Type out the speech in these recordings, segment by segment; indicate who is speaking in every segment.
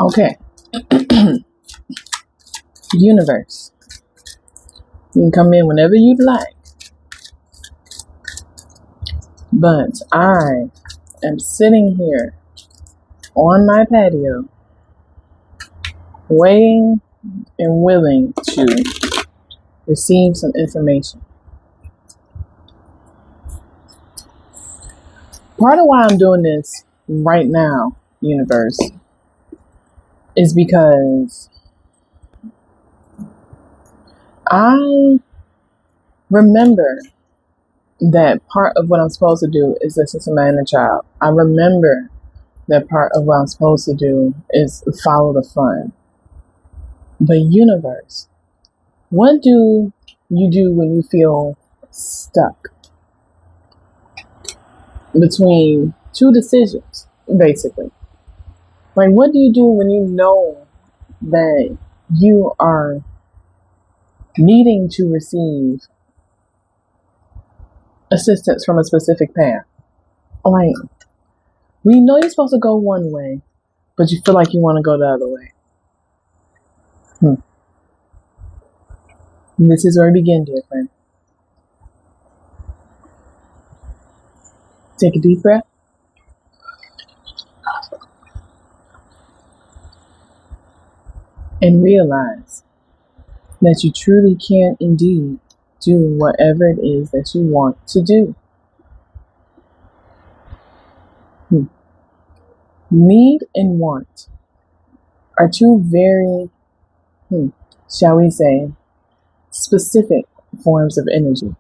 Speaker 1: Okay. Universe. You can come in whenever you'd like. But I am sitting here on my patio, waiting and willing to receive some information. Part of why I'm doing this right now, universe, is because I remember that part of what I'm supposed to do is listen to my inner child. I remember that part of what I'm supposed to do is follow the fun. But universe, what do you do when you feel stuck between two decisions, basically? Like, what do you do when you know that you are needing to receive assistance from a specific path? Like, we know you're supposed to go one way, but you feel like you want to go the other way. This is where we begin, dear friend. Take a deep breath. And realize that you truly can indeed do whatever it is that you want to do. Need and want are two very, shall we say, specific forms of energy.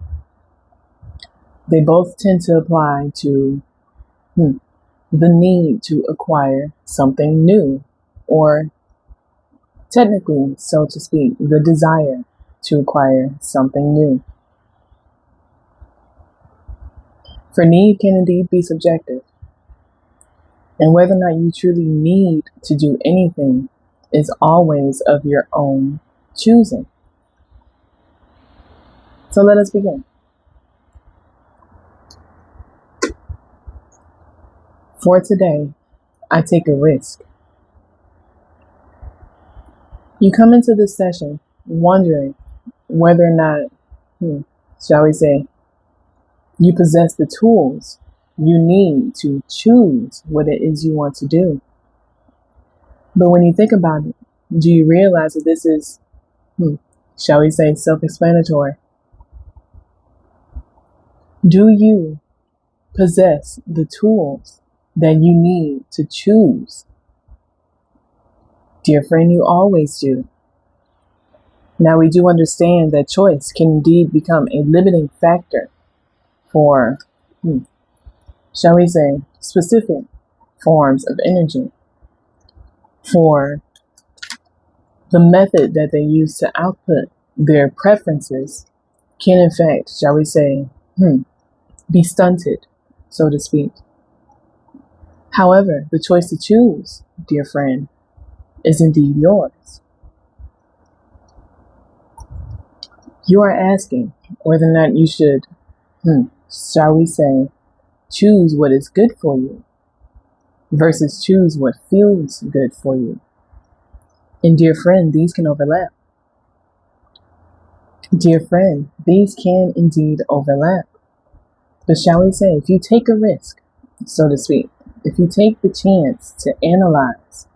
Speaker 1: They both tend to apply to the need to acquire something new, or technically, so to speak, the desire to acquire something new. For need can indeed be subjective, and whether or not you truly need to do anything is always of your own choosing. So let us begin. For today, I take a risk. You come into this session wondering whether or not, shall we say, you possess the tools you need to choose what it is you want to do. But when you think about it, do you realize that this is, shall we say, self-explanatory? Do you possess the tools that you need to choose? Dear friend, you always do. Now, we do understand that choice can indeed become a limiting factor for, shall we say, specific forms of energy, for the method that they use to output their preferences can, in fact, shall we say, be stunted, so to speak. However, the choice to choose, dear friend, is indeed yours. You are asking whether or not you should, shall we say, choose what is good for you versus choose what feels good for you. And dear friend, these can overlap. Dear friend, these can indeed overlap. But shall we say, if you take a risk, so to speak, if you take the chance to analyze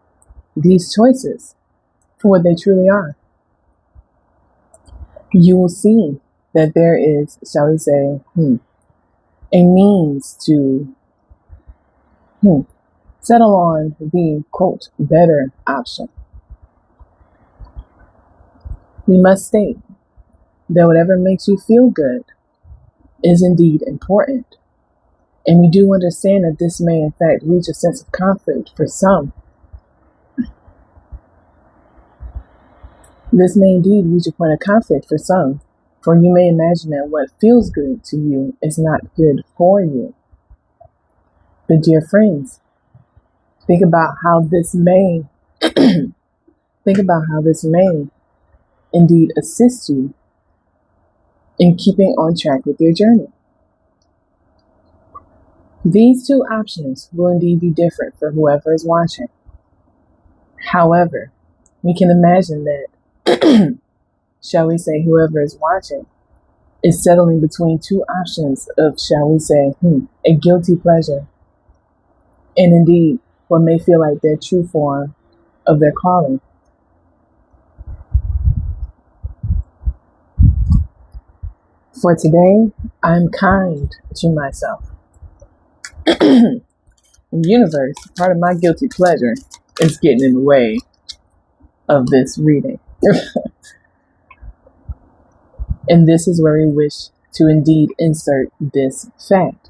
Speaker 1: these choices for what they truly are, you will see that there is, shall we say, a means to settle on the, quote, better option. We must state that whatever makes you feel good is indeed important. And we do understand that this may in fact reach a sense of conflict for some. This may indeed reach a point of conflict for some, for you may imagine that what feels good to you is not good for you. But dear friends, think about how this may indeed assist you in keeping on track with your journey. These two options will indeed be different for whoever is watching. However, we can imagine that, shall we say, whoever is watching is settling between two options of, shall we say, a guilty pleasure, and indeed what may feel like their true form of their calling. For today, I'm kind to myself. Universe, part of my guilty pleasure is getting in the way of this reading. And this is where we wish to indeed insert this fact,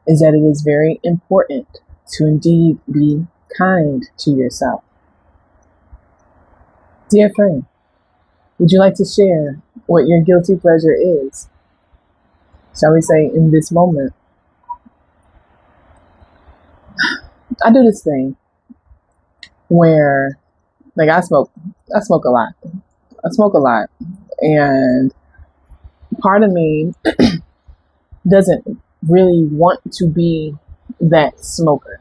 Speaker 1: is that it is very important to indeed be kind to yourself. Dear friend, would you like to share what your guilty pleasure is? Shall we say in this moment? I do this thing where, like, I smoke a lot. And part of me doesn't really want to be that smoker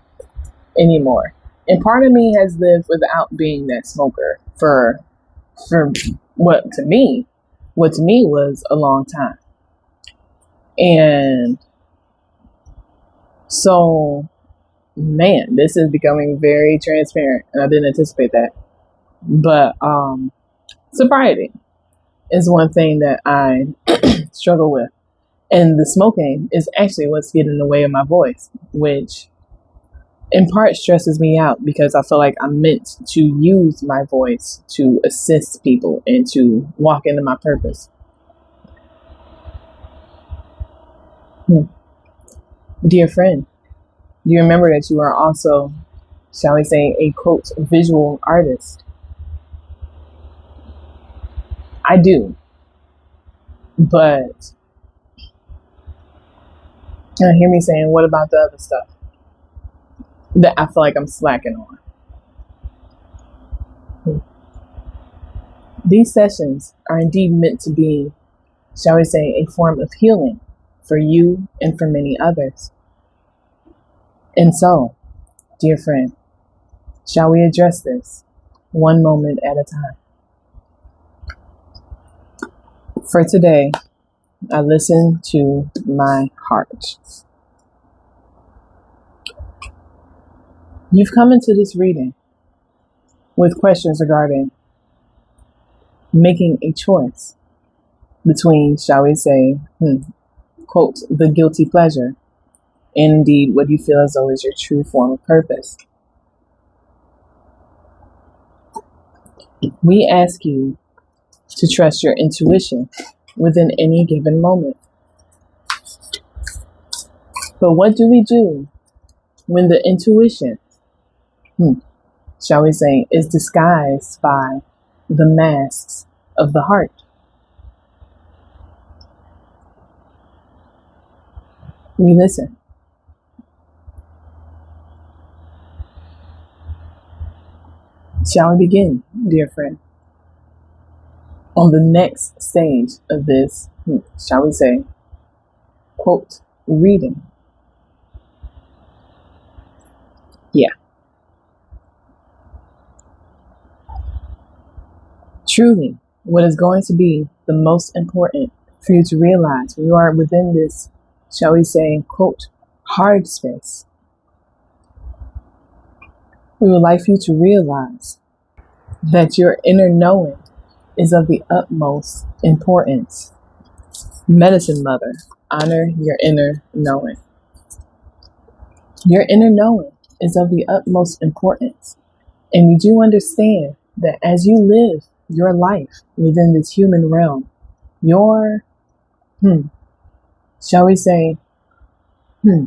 Speaker 1: anymore. And part of me has lived without being that smoker for what to me was a long time. And so, man, this is becoming very transparent, and I didn't anticipate that. But sobriety is one thing that I struggle with. And the smoking is actually what's getting in the way of my voice, which in part stresses me out because I feel like I'm meant to use my voice to assist people and to walk into my purpose. Dear friend, you remember that you are also, shall we say, a quote, visual artist. I do. But you hear me saying, what about the other stuff that I feel like I'm slacking on? These sessions are indeed meant to be, shall we say, a form of healing for you and for many others. And so, dear friend, shall we address this one moment at a time? For today, I listen to my heart. You've come into this reading with questions regarding making a choice between, shall we say, quote, the guilty pleasure, and indeed what you feel as though is your true form of purpose. We ask you to trust your intuition within any given moment. But what do we do when the intuition, shall we say, is disguised by the masks of the heart? We listen. Shall we begin, dear friend, on the next stage of this, shall we say, quote, reading? Yeah. Truly, what is going to be the most important for you to realize when you are within this, shall we say, quote, hard space, we would like for you to realize that your inner knowing is of the utmost importance. Medicine Mother, honor your inner knowing. Your inner knowing is of the utmost importance. And we do understand that as you live your life within this human realm, your, shall we say, there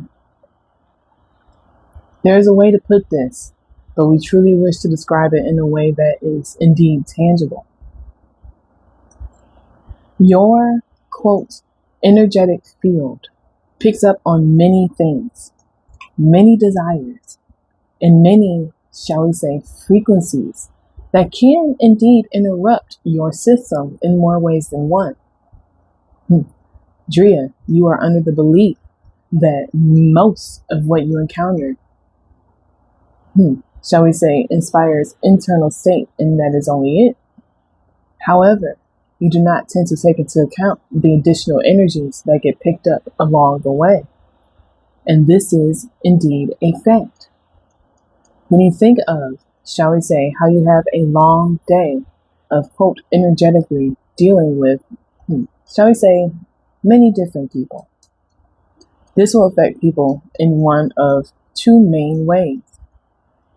Speaker 1: is a way to put this, but we truly wish to describe it in a way that is indeed tangible. Your, quote, energetic field picks up on many things, many desires, and many, shall we say, frequencies that can indeed interrupt your system in more ways than one. Drea, you are under the belief that most of what you encounter shall we say, inspires internal state, and that is only it. However, you do not tend to take into account the additional energies that get picked up along the way. And this is indeed a fact. When you think of, shall we say, how you have a long day of, quote, energetically dealing with, shall we say, many different people. This will affect people in one of two main ways.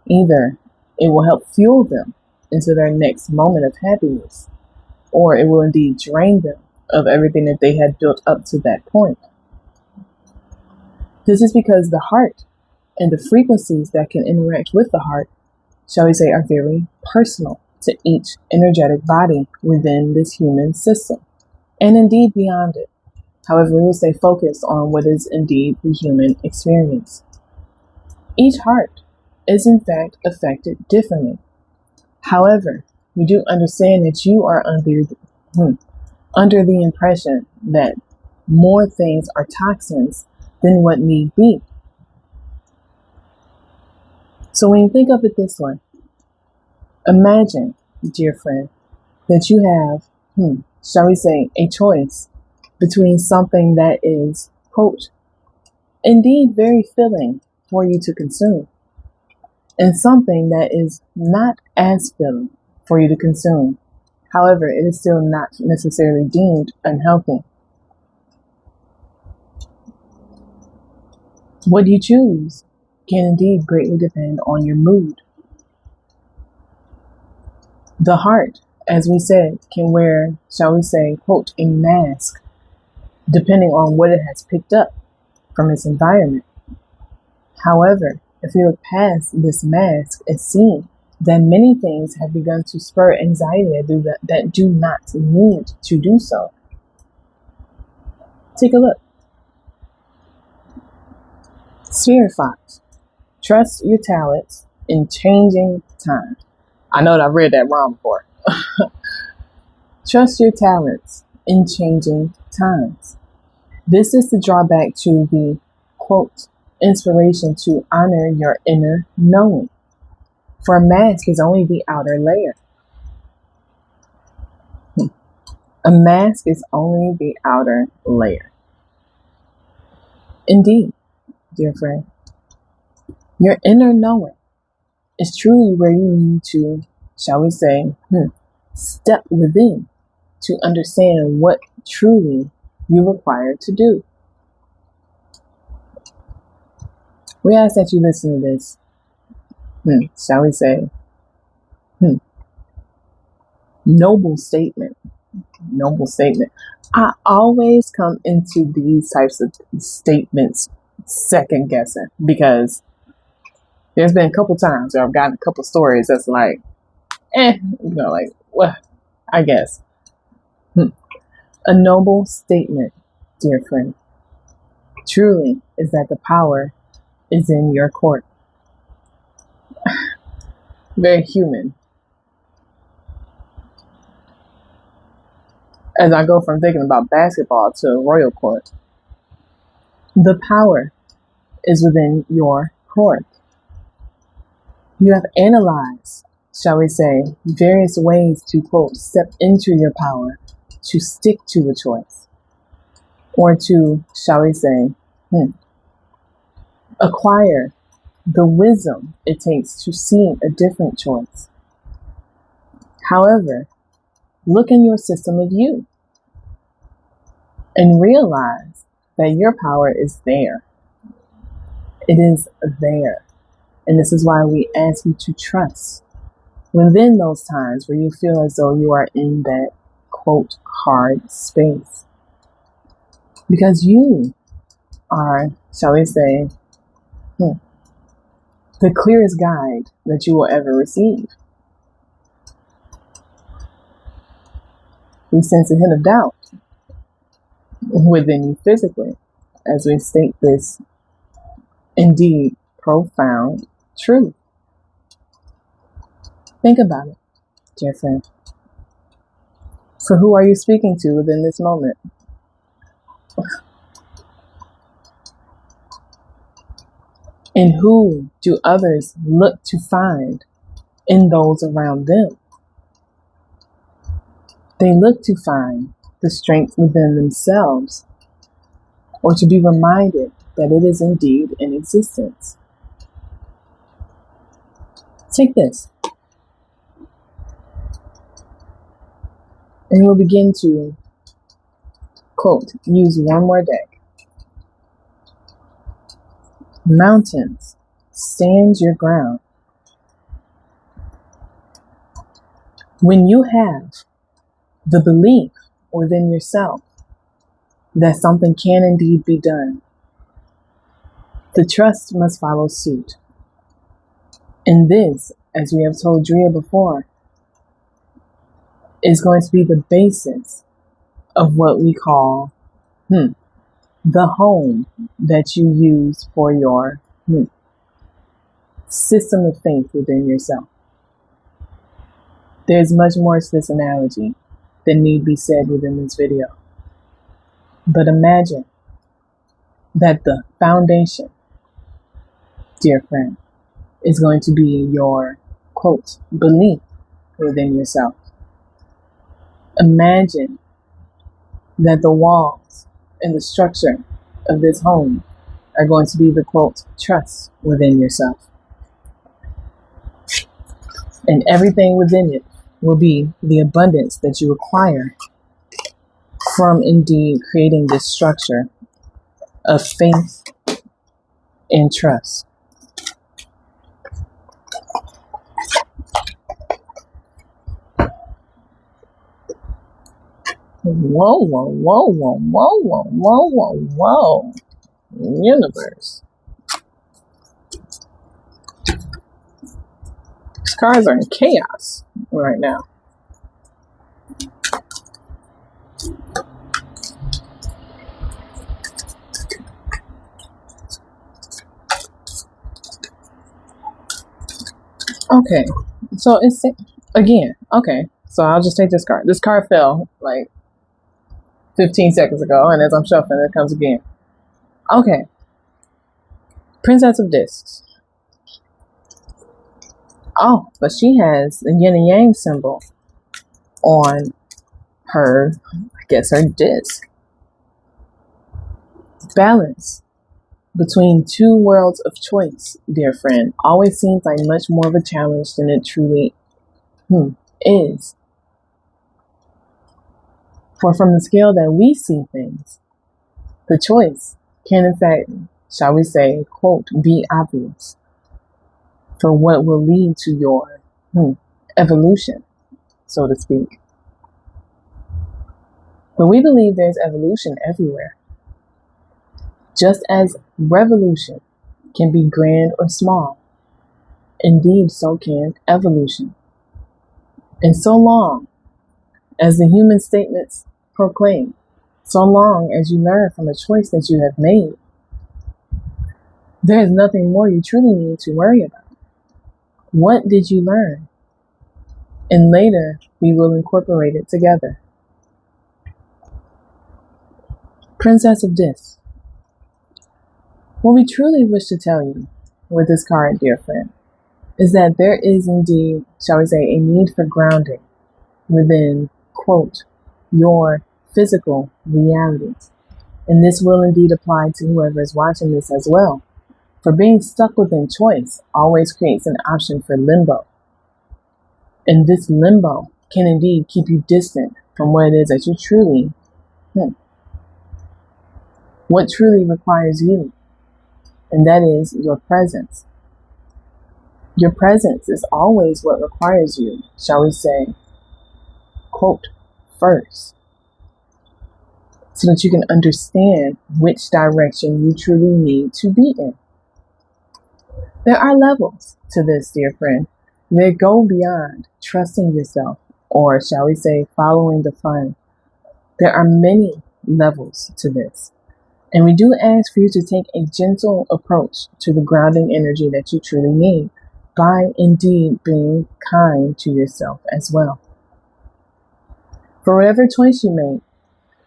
Speaker 1: Either it will help fuel them into their next moment of happiness, or it will indeed drain them of everything that they had built up to that point. This is because the heart and the frequencies that can interact with the heart, shall we say, are very personal to each energetic body within this human system, and indeed beyond it. However, we will stay focused on what is indeed the human experience. Each heart is in fact affected differently. However, we do understand that you are under the impression that more things are toxins than what need be. So when you think of it this way, imagine, dear friend, that you have, shall we say, a choice between something that is, quote, indeed very filling for you to consume, and something that is not as filling for you to consume. However, it is still not necessarily deemed unhealthy. What you choose can indeed greatly depend on your mood. The heart, as we said, can wear, shall we say, quote, a mask, depending on what it has picked up from its environment. However, if we look past this mask and see that many things have begun to spur anxiety that do not need to do so. Take a look. Spirit Fox, trust your talents in changing times. I know that I've read that wrong before. Trust your talents in changing times. This is the drawback to the, quote, inspiration to honor your inner knowing. For a mask is only the outer layer. A mask is only the outer layer. Indeed, dear friend, your inner knowing is truly where you need to, shall we say, step within to understand what truly you require to do. We ask that you listen to this, shall we say, noble statement. Noble statement. I always come into these types of statements second guessing, because there's been a couple times where I've gotten a couple stories that's like, like, well, I guess. A noble statement, dear friend, truly is that the power is in your court. Very human. As I go from thinking about basketball to royal court, the power is within your court. You have analyzed, shall we say, various ways to, quote, step into your power, to stick to a choice, or to, shall we say, acquire the wisdom it takes to see a different choice. However, look in your system of you and realize that your power is there. It is there. And this is why we ask you to trust within those times where you feel as though you are in that, quote, hard space. Because you are, shall we say, the clearest guide that you will ever receive. We sense a hint of doubt within you physically as we state this indeed profound truth. Think about it, dear friend. For who are you speaking to within this moment? And who do others look to find in those around them? They look to find the strength within themselves, or to be reminded that it is indeed in existence. Take this, and we'll begin to, quote, use one more deck. Mountains, stand your ground. When you have the belief within yourself that something can indeed be done, the trust must follow suit. And this, as we have told Drea before, is going to be the basis of what we call the home that you use for your system of faith within yourself. There's much more to this analogy than need be said within this video. But imagine that the foundation, dear friend, is going to be your, quote, belief within yourself. Imagine that the walls and the structure of this home are going to be the, quote, trust within yourself. And everything within it will be the abundance that you acquire from indeed creating this structure of faith and trust. Whoa, whoa, whoa, whoa, whoa, whoa, whoa, whoa, whoa. Universe. These cards are in chaos right now. Okay, so it's again. Okay, so I'll just take this card. This card fell like 15 seconds ago, and as I'm shuffling, it comes again. Okay, Princess of Discs. Oh, but she has the yin and yang symbol on her, I guess, her disc. Balance between two worlds of choice, dear friend, always seems like much more of a challenge than it truly is. For from the scale that we see things, the choice can in fact, shall we say, quote, be obvious for what will lead to your evolution, so to speak. But we believe there's evolution everywhere. Just as revolution can be grand or small, indeed so can evolution. And so long as the human statements proclaim, so long as you learn from a choice that you have made, there is nothing more you truly need to worry about. What did you learn? And later we will incorporate it together. Princess of Discs. What we truly wish to tell you with this card, dear friend, is that there is indeed, shall we say, a need for grounding within, quote, your physical realities. And this will indeed apply to whoever is watching this as well. For being stuck within choice always creates an option for limbo. And this limbo can indeed keep you distant from what it is that you truly, what truly requires you. And that is your presence. Your presence is always what requires you, shall we say, quote, first, so that you can understand which direction you truly need to be in. There are levels to this, dear friend. They go beyond trusting yourself, or shall we say, following the fun. There are many levels to this. And we do ask for you to take a gentle approach to the grounding energy that you truly need by indeed being kind to yourself as well. For whatever choice you made,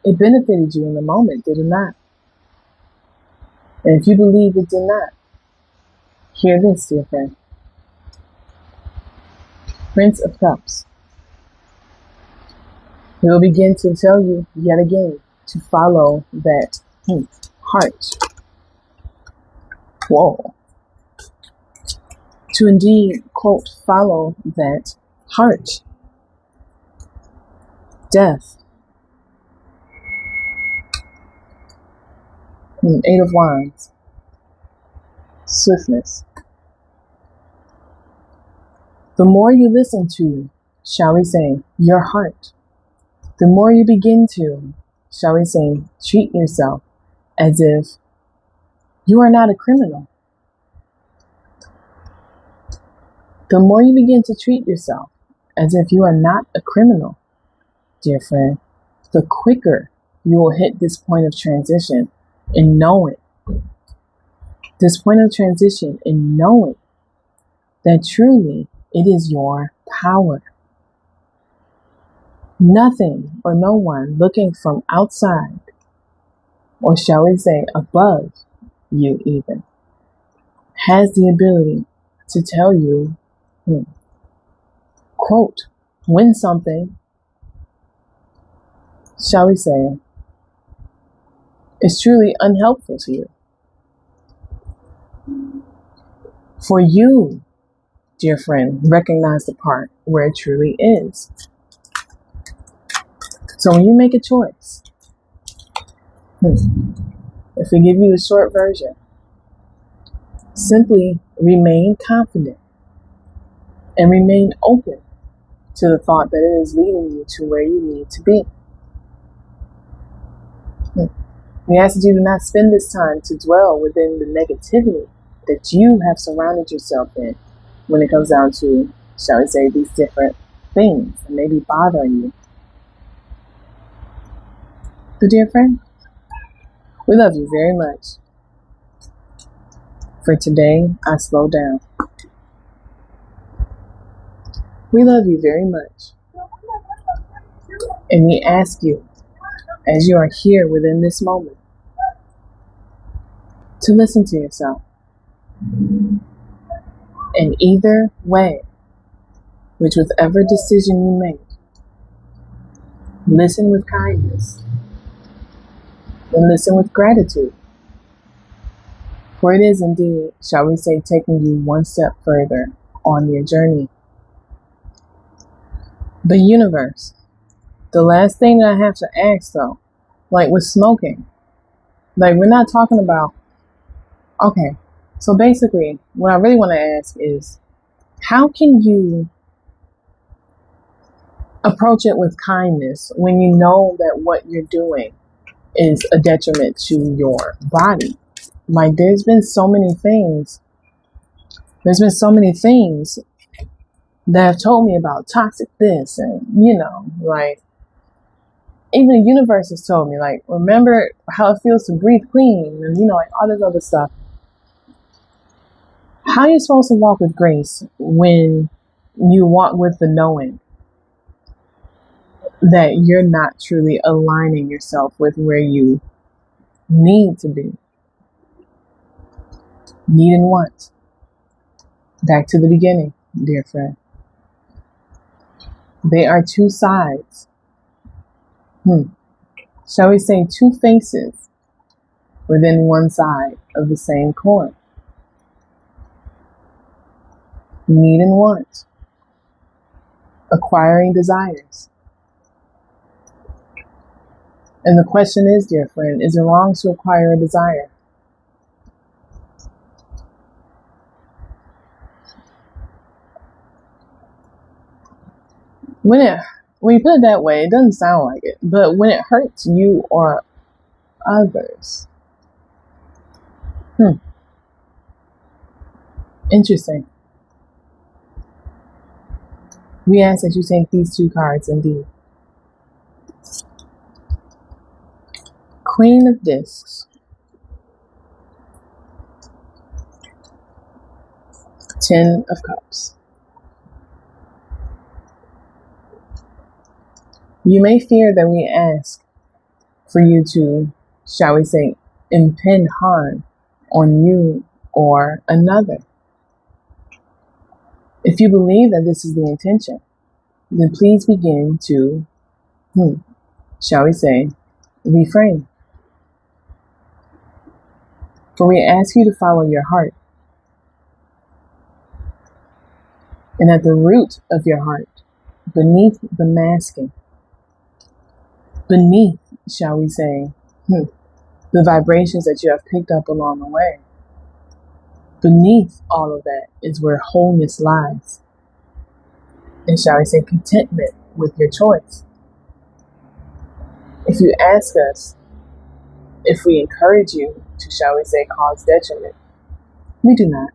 Speaker 1: it benefited you in the moment, did it not? And if you believe it did not, Hear this, dear friend. Prince of Cups. He will begin to tell you yet again to follow that heart. Whoa. To indeed, quote, follow that heart. Death. Eight of Wands. Swiftness. The more you listen to, shall we say, your heart, the more you begin to, shall we say, treat yourself as if you are not a criminal. The more you begin to treat yourself as if you are not a criminal, dear friend, the quicker you will hit this point of transition in knowing, this point of transition in knowing that truly it is your power. Nothing or no one looking from outside, or shall we say above you even, has the ability to tell you, quote, when something, shall we say, is truly unhelpful to you. For you, dear friend, recognize the part where it truly is. So when you make a choice, if we give you a short version, simply remain confident and remain open to the thought that it is leading you to where you need to be. We ask that you do not spend this time to dwell within the negativity that you have surrounded yourself in when it comes down to, shall we say, these different things that may be bothering you. But dear friend, we love you very much. For today, I slow down. We love you very much. And we ask you, as you are here within this moment, to listen to yourself. In either way, whichever decision you make, listen with kindness and listen with gratitude. For it is indeed, shall we say, taking you one step further on your journey. The universe. The last thing that I have to ask though, like with smoking, like we're not talking about, okay, so basically what I really want to ask is, how can you approach it with kindness when you know that what you're doing is a detriment to your body? Like there's been so many things that have told me about toxic this and, like, even the universe has told me, like, remember how it feels to breathe clean and, like all this other stuff. How are you supposed to walk with grace when you walk with the knowing that you're not truly aligning yourself with where you need to be? Need and want. Back to the beginning, dear friend. They are two sides. Shall we say two faces within one side of the same coin? Need and want. Acquiring desires. And the question is, dear friend, is it wrong to acquire a desire? When you put it that way, it doesn't sound like it. But when it hurts you or others. Interesting. We ask that you take these two cards indeed. Queen of Discs. 10 of Cups. You may fear that we ask for you to, shall we say, impend harm on you or another. If you believe that this is the intention, then please begin to, shall we say, reframe. For we ask you to follow your heart. And at the root of your heart, beneath the masking, beneath, shall we say, the vibrations that you have picked up along the way, beneath all of that is where wholeness lies. And shall we say, contentment with your choice. If you ask us if we encourage you to, shall we say, cause detriment, we do not.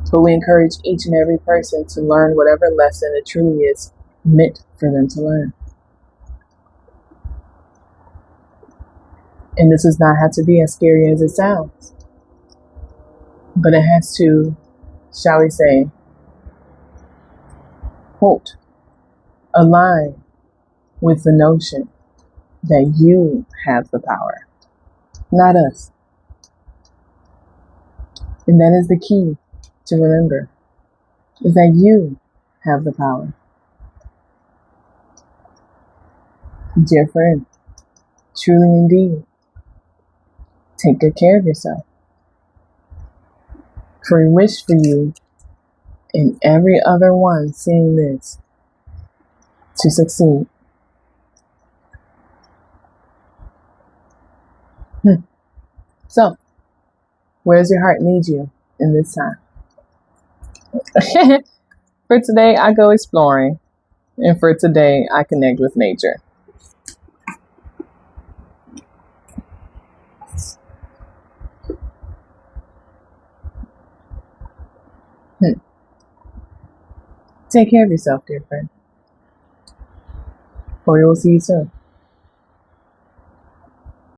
Speaker 1: But we encourage each and every person to learn whatever lesson it truly is meant for them to learn. And this does not have to be as scary as it sounds. But it has to, shall we say, quote, align with the notion that you have the power, not us. And that is the key to remember, is that you have the power. Dear friend, truly indeed, take good care of yourself. For we wish for you and every other one seeing this to succeed. So, where does your heart lead you in this time? For today, I go exploring. And for today, I connect with nature. Take care of yourself, dear friend. For we will see you soon.